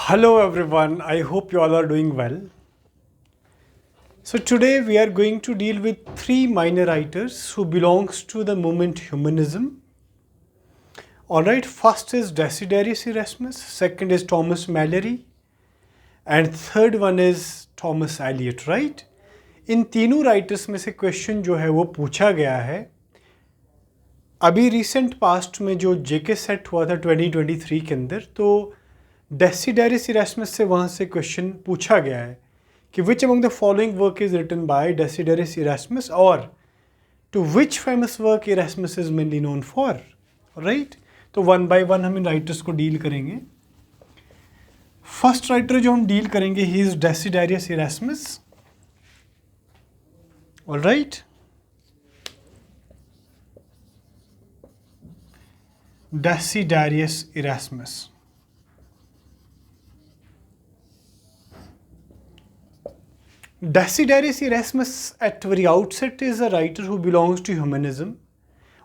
Hello everyone, I hope you all are doing well. So today we are going to deal with three minor writers who belongs to the movement humanism. Alright, first is Desiderius Erasmus, second is Thomas Malory and third one is Thomas Eliot, right? इन तीनों writers में से question जो है वो पूछा गया है. अभी रिसेंट पास्ट में जो जेके सेट हुआ था 2023 के अंदर, तो डेसिडेरियस इरास्मस से वहाँ से क्वेश्चन पूछा गया है कि which among the following work is written by Desiderius Erasmus और to which famous work Erasmus is mainly known for. Right, तो वन बाय वन हम इन राइटर्स को डील करेंगे. फर्स्ट राइटर जो हम डील करेंगे he is Desiderius Erasmus. Alright, Desiderius Erasmus. Desiderius Erasmus at very outset is a writer who belongs to humanism.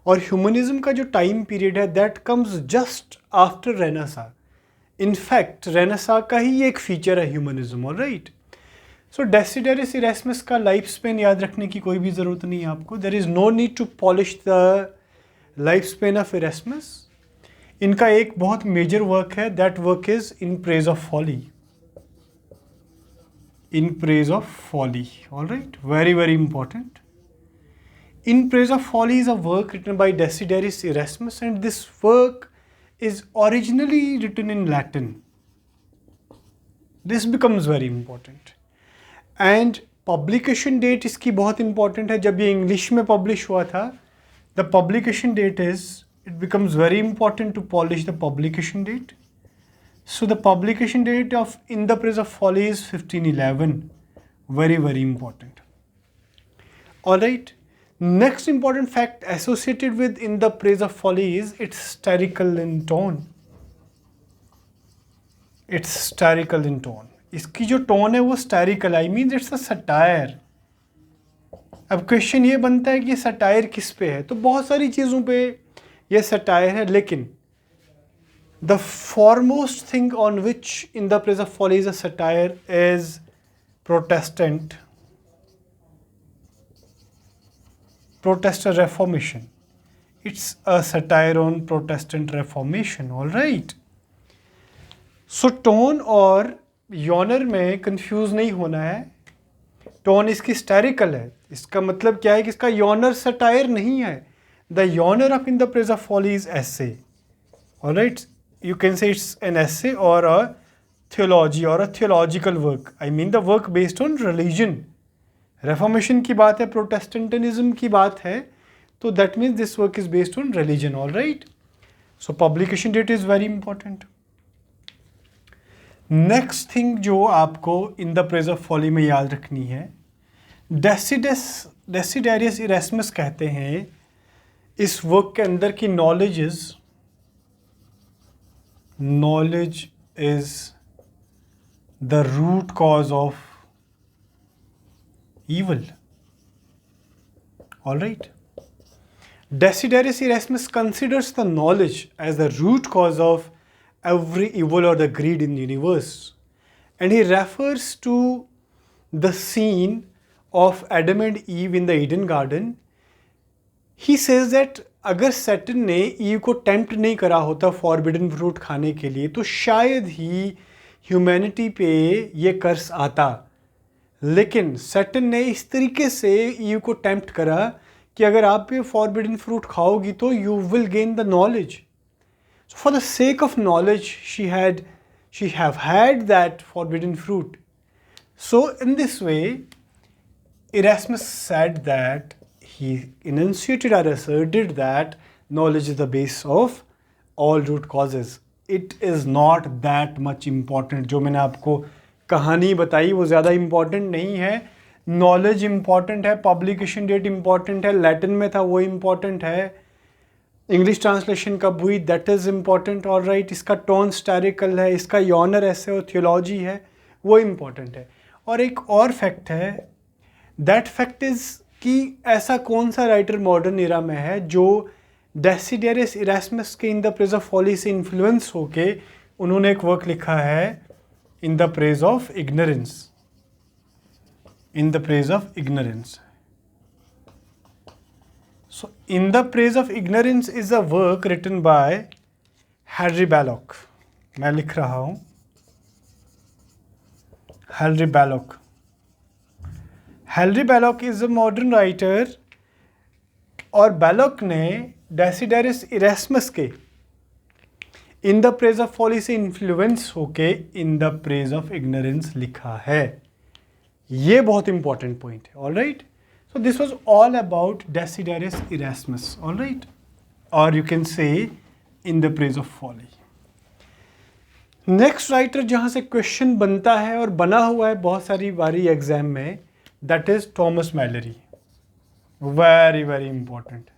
और humanism का जो टाइम पीरियड है that comes just after renaissance. In fact renaissance का ही एक फीचर है humanism. Alright, so Desiderius Erasmus का life span याद रखने की कोई भी ज़रूरत नहीं है आपको. There is no need to polish the life span of Erasmus. इनका एक बहुत मेजर वर्क है, that work is in praise of folly. In praise of folly. Alright, very very important. In praise of folly is a work written by Desiderius Erasmus and this work is originally written in Latin. This becomes very important. And publication date इसकी बहुत important है. जब ये English में publish हुआ था, the publication date is, it becomes very important to polish the publication date. So the publication date of In the Praise of Folly is 1511. Very, very important. Alright. Next important fact associated with In the Praise of Folly is it's satirical in tone. It's satirical in tone. इसकी जो tone है वो satirical, I mean it's a satire. अब question ये बनता है कि ये सटायर किस पे है, तो बहुत सारी चीज़ों पे ये सटायर है, लेकिन the foremost thing on which In the Praise of Folly is a satire is Protestant Reformation. It's a satire on Protestant Reformation. All right. So tone और यॉनर में कंफ्यूज नहीं होना है. टोन इसकी स्टैरिकल है. इसका मतलब क्या है कि इसका यॉनर सटायर नहीं है. The genre of in the praise of folly is essay. Alright, you can say it's an essay और अ थियोलॉजी और a theological work. I mean the work based on religion. Reformation की बात है, protestantism की बात है, तो that means this work is based on religion. Alright, so publication date is very important. Next thing जो आपको in the praise of folly में याद रखनी है, डेसिडेरियस इरास्मस कहते हैं इस वर्क के अंदर की knowledge is the root cause of evil. All right. Desiderius Erasmus considers the knowledge as the root cause of every evil or the greed in the universe. And he refers to the scene of Adam and Eve in the Eden Garden. He says that अगर Satan ने ewe को tempt नहीं करा होता forbidden fruit खाने के लिए, तो शायद ही ह्यूमैनिटी पे ये कर्स आता. लेकिन सैटन ने इस तरीके से ईव को टेम्प्ट करा कि अगर आप ये फॉरबिडन फ्रूट खाओगी तो you will gain the knowledge. So for the sake of knowledge she have had that forbidden fruit. So in this way Erasmus said that he enunciated or asserted that knowledge is the base of all root causes. It is not that much important. जो मैंने आपको कहानी बताई वो ज़्यादा important नहीं है. Knowledge important है, पब्लिकेशन डेट इम्पॉर्टेंट है, लैटिन में था वो इम्पॉर्टेंट है, इंग्लिश ट्रांसलेशन कब हुई that is important. All right, इसका टोन स्टैरिकल है, इसका यॉनर ऐसे और थियोलॉजी है, वो इम्पॉर्टेंट है. और एक और फैक्ट है, दैट फैक्ट इज़ कि ऐसा कौन सा राइटर मॉडर्न एरा में है जो डेसिडेरियस इरास्मस के in the praise of folly से इन्फ्लुएंस होके उन्होंने एक वर्क लिखा है in the praise of ignorance. In the praise of ignorance. So, In the Praise of Ignorance is a work written by Henry Balloch. मैं लिख रहा हूँ Henry Balloch. Henry Balloch is a modern writer और Balloch ने Desiderius Erasmus के in the praise of folly से influence होके in the praise of ignorance लिखा है. ये बहुत इंपॉर्टेंट पॉइंट है. All right, so this was all about Desiderius Erasmus. All right, और you can say in the praise of folly. Next writer जहाँ से क्वेश्चन बनता है और बना हुआ है बहुत सारी बारी एग्जाम में, that is Thomas Malory. Very very important.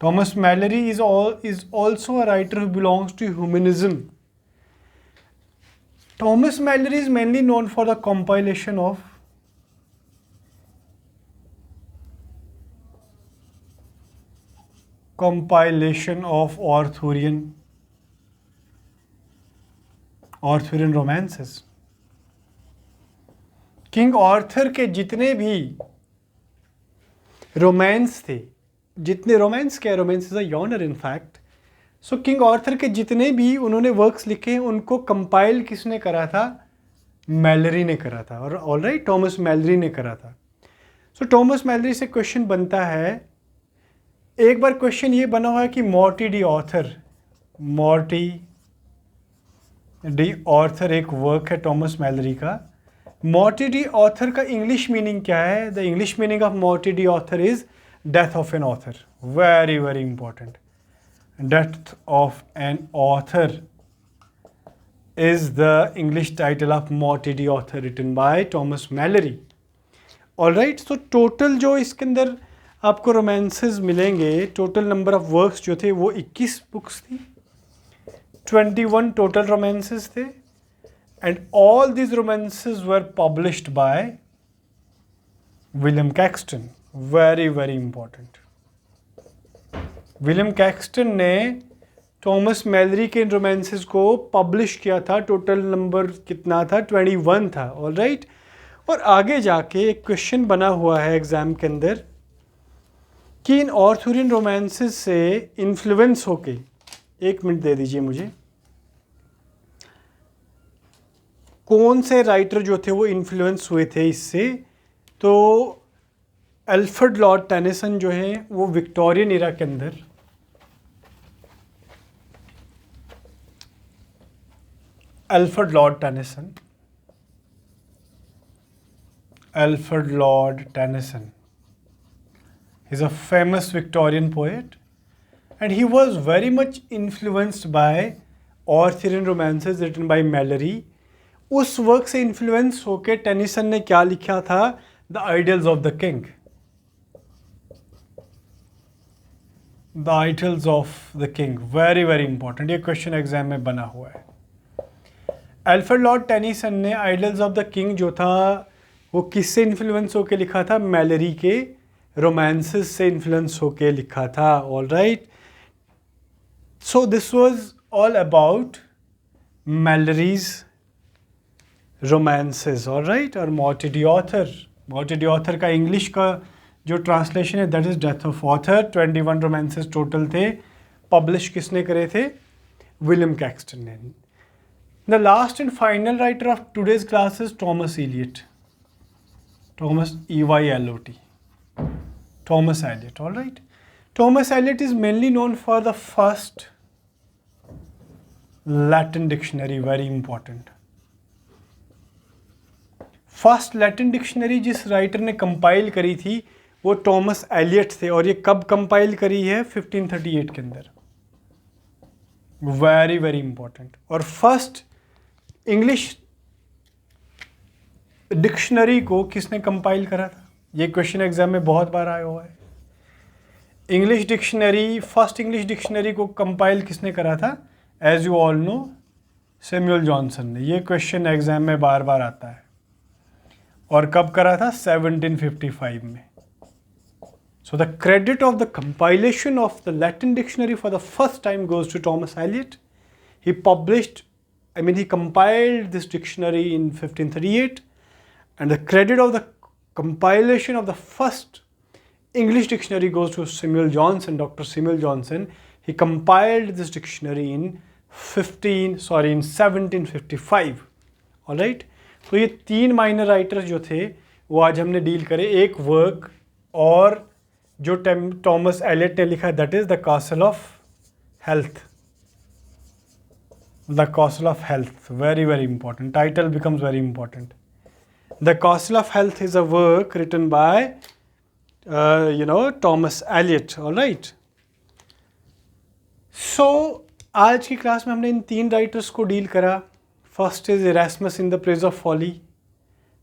Thomas Mallory is also a writer who belongs to humanism. Thomas Mallory is mainly known for the compilation of Arthurian romances. King Arthur के जितने भी romance थे, जितने romance क्या, romance is a genre in fact. So king Arthur के जितने भी उन्होंने वर्क्स लिखे उनको कंपाइल किसने करा था? मैलरी ने करा था. और ऑल राइट, थॉमस मैलरी ने करा था. सो थॉमस मैलरी से क्वेश्चन बनता है. एक बार क्वेश्चन ये बना हुआ है कि मॉर्टी डी ऑर्थर एक वर्क है थॉमस मैलरी का. मॉर्टी डी ऑर्थर का इंग्लिश मीनिंग क्या है? The English meaning of Morte d' Arthur is Death of an author. Very very important. Death of an author is the English title of Morte the Author written by Thomas Mallory. Alright, so total जो इसके अंदर आपको romances मिलेंगे, total number of works जो थे वो 21 books थी. 21 total romances थे. And all these romances were published by William Caxton. Very very important. William Caxton ने थॉमस मैलरी के रोमांसेस को पब्लिश किया था. टोटल नंबर कितना था? 21 था. ऑल राइट, और आगे जाके एक क्वेश्चन बना हुआ है एग्जाम के अंदर कि इन आर्थुरियन रोमांसेस से इन्फ्लुएंस होके, एक मिनट दे दीजिए मुझे, कौन से राइटर जो थे वो इन्फ्लुएंस हुए थे इससे. तो अल्फ्रेड लॉर्ड टेनिसन जो है वो विक्टोरियन इरा के अंदर, Alfred Lord Tennyson is a famous Victorian poet and he was very much influenced by Arthurian romances written by Mallory. उस वर्क से इन्फ्लुएंस होके टेनिसन ने क्या लिखा था? The idols of the king. The idols of the king, very very important. ये question exam में बना हुआ है. अल्फ्रेड लॉर्ड टेनिसन ने आइडल्स ऑफ द किंग जो था वो किससे इन्फ्लुएंस होके लिखा था? मैलरी के रोमांसेस से इन्फ्लुएंस होके लिखा था. All right, so this was all about Malory's romances. All right, और मॉर्टी डी ऑथर का इंग्लिश का जो ट्रांसलेशन है that is death of Arthur. 21 romances total थे. पब्लिश किसने करे थे? विलियम कैक्सटन ने. The last and final writer of today's class is Thomas Elyot. Thomas EYLOT. Thomas Eliot. All right. Thomas Eliot is mainly known for the first Latin dictionary. Very important. First Latin dictionary जिस writer ने compile करी थी वो Thomas Elliott थे. और ये कब compile करी है? 1538 के अंदर. Very very important. और फर्स्ट इंग्लिश डिक्शनरी को किसने कंपाइल करा था? ये क्वेश्चन एग्जाम में बहुत बार आया हुआ है. English dictionary, first English dictionary को कंपाइल किसने करा था? As you all know, Samuel Johnson ने. ये क्वेश्चन एग्जाम में बार बार आता है. और कब करा था? 1755 में. So the credit of the compilation of the Latin dictionary for the first time goes to Thomas Eliot. He published I mean, he compiled this dictionary in 1538, and the credit of the compilation of the first English dictionary goes to Samuel Johnson, Dr. Samuel Johnson. He compiled this dictionary in 1755. All right. तो ये 3 minor writers जो थे वो आज हमने deal करे. एक work और जो टॉमस एलियट ने लिखा है, that is the castle of health. The Castle of Health, very very important. Title becomes very important. The Castle of Health is a work written by Thomas Eliot. All right. So आज की class में हमने इन 3 writers को deal करा. First is Erasmus in the praise of folly,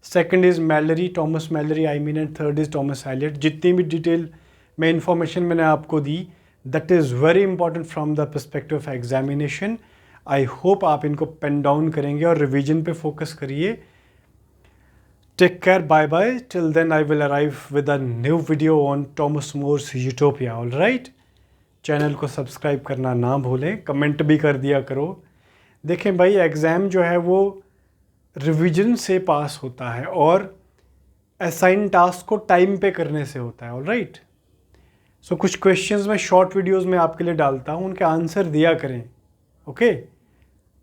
second is Malory, Thomas Malory I mean, and third is Thomas Elyot. जितनी भी detail में इंफॉर्मेशन मैंने आपको दी, that is very important from the perspective of examination. I hope आप इनको pen down करेंगे और रिवीजन पे फोकस करिए. Take care, bye bye. Till then I will arrive with a new video on Thomas More's Utopia. All right. Channel को subscribe करना ना भूलें, कमेंट भी कर दिया करो. देखें भाई, एग्ज़ाम जो है वो रिवीजन से पास होता है और असाइन टास्क को टाइम पे करने से होता है. All right. सो कुछ क्वेश्चंस मैं शॉर्ट वीडियोस में आपके लिए डालता हूँ, उनके आंसर दिया करें. ओके.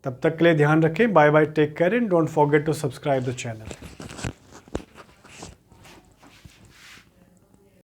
तब तक के लिए ध्यान रखें. Bye bye, take care and don't forget to subscribe the channel.